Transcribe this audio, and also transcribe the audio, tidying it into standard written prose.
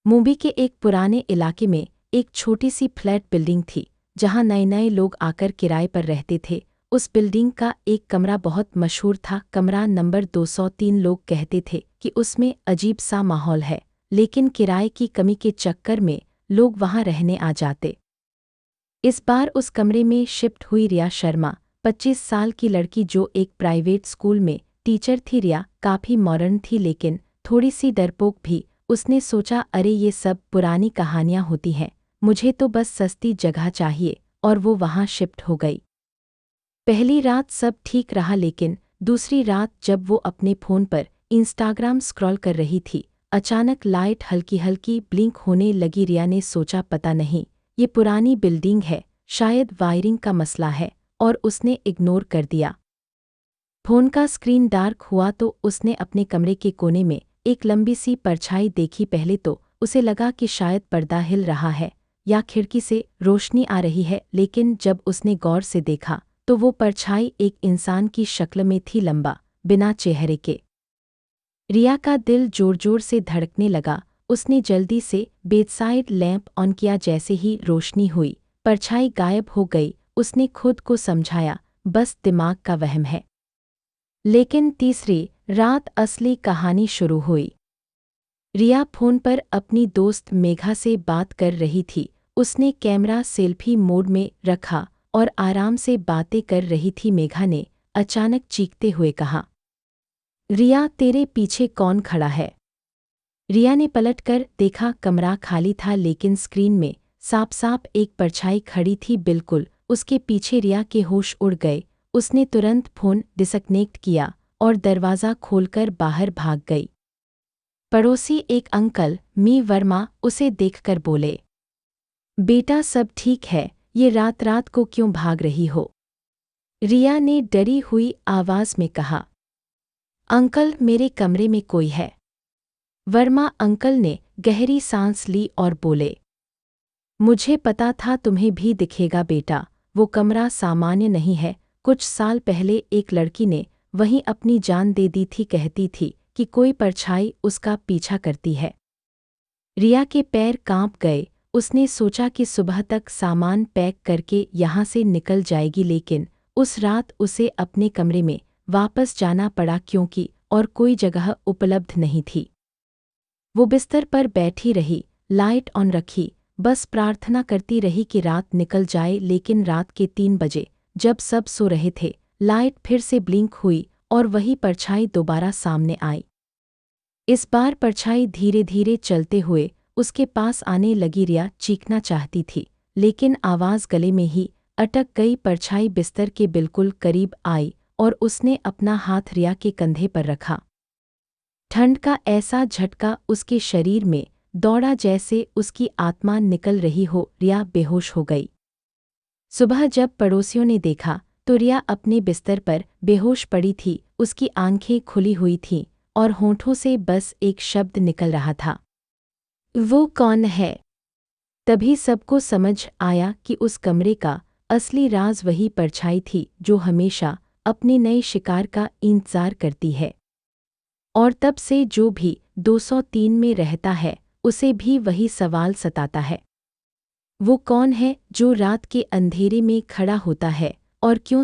मुंबई के एक पुराने इलाके में एक छोटी सी फ्लैट बिल्डिंग थी जहां नए नए लोग आकर किराए पर रहते थे। उस बिल्डिंग का एक कमरा बहुत मशहूर था। कमरा नंबर 203। लोग कहते थे कि उसमें अजीब सा माहौल है, लेकिन किराए की कमी के चक्कर में लोग वहां रहने आ जाते। इस बार उस कमरे में शिफ्ट हुई रिया शर्मा, 25 साल की लड़की जो एक प्राइवेट स्कूल में टीचर थी। रिया काफ़ी मॉडर्न थी लेकिन थोड़ी सी डरपोक भी। उसने सोचा, अरे ये सब पुरानी कहानियां होती हैं, मुझे तो बस सस्ती जगह चाहिए, और वो वहां शिफ्ट हो गई। पहली रात सब ठीक रहा लेकिन दूसरी रात जब वो अपने फ़ोन पर इंस्टाग्राम स्क्रॉल कर रही थी, अचानक लाइट हल्की हल्की ब्लिंक होने लगी। रिया ने सोचा, पता नहीं, ये पुरानी बिल्डिंग है, शायद वायरिंग का मसला है, और उसने इग्नोर कर दिया। फ़ोन का स्क्रीन डार्क हुआ तो उसने अपने कमरे के कोने में एक लंबी सी परछाई देखी। पहले तो उसे लगा कि शायद पर्दा हिल रहा है या खिड़की से रोशनी आ रही है, लेकिन जब उसने गौर से देखा तो वो परछाई एक इंसान की शक्ल में थी, लंबा, बिना चेहरे के। रिया का दिल जोर जोर से धड़कने लगा। उसने जल्दी से बेडसाइड लैंप ऑन किया। जैसे ही रोशनी हुई, परछाई गायब हो गई। उसने खुद को समझाया, बस दिमाग का वहम है। लेकिन तीसरी रात असली कहानी शुरू हुई। रिया फ़ोन पर अपनी दोस्त मेघा से बात कर रही थी। उसने कैमरा सेल्फी मोड में रखा और आराम से बातें कर रही थी। मेघा ने अचानक चीखते हुए कहा, रिया, तेरे पीछे कौन खड़ा है? रिया ने पलटकर देखा, कमरा खाली था लेकिन स्क्रीन में साफ साफ एक परछाई खड़ी थी, बिल्कुल उसके पीछे। रिया के होश उड़ गए। उसने तुरंत फ़ोन डिस्कनेक्ट किया और दरवाज़ा खोलकर बाहर भाग गई। पड़ोसी एक अंकल मी वर्मा उसे देखकर बोले, बेटा सब ठीक है, ये रात रात को क्यों भाग रही हो? रिया ने डरी हुई आवाज़ में कहा, अंकल मेरे कमरे में कोई है। वर्मा अंकल ने गहरी सांस ली और बोले, मुझे पता था तुम्हें भी दिखेगा बेटा, वो कमरा सामान्य नहीं है। कुछ साल पहले एक लड़की ने वहीं अपनी जान दे दी थी। कहती थी कि कोई परछाई उसका पीछा करती है। रिया के पैर कांप गए। उसने सोचा कि सुबह तक सामान पैक करके यहाँ से निकल जाएगी, लेकिन उस रात उसे अपने कमरे में वापस जाना पड़ा क्योंकि और कोई जगह उपलब्ध नहीं थी। वो बिस्तर पर बैठी रही, लाइट ऑन रखी, बस प्रार्थना करती रही कि रात निकल जाए। लेकिन रात के 3 बजे जब सब सो रहे थे, लाइट फिर से ब्लिंक हुई और वही परछाई दोबारा सामने आई। इस बार परछाई धीरे धीरे चलते हुए उसके पास आने लगी। रिया चीखना चाहती थी लेकिन आवाज़ गले में ही अटक गई। परछाई बिस्तर के बिल्कुल करीब आई और उसने अपना हाथ रिया के कंधे पर रखा। ठंड का ऐसा झटका उसके शरीर में दौड़ा जैसे उसकी आत्मा निकल रही हो। रिया बेहोश हो गई। सुबह जब पड़ोसियों ने देखा तो रिया अपने बिस्तर पर बेहोश पड़ी थी। उसकी आंखें खुली हुई थीं और होंठों से बस एक शब्द निकल रहा था, वो कौन है? तभी सबको समझ आया कि उस कमरे का असली राज वही परछाई थी जो हमेशा अपने नए शिकार का इंतजार करती है। और तब से जो भी 203 में रहता है उसे भी वही सवाल सताता है, वो कौन है जो रात के अंधेरे में खड़ा होता है और क्यों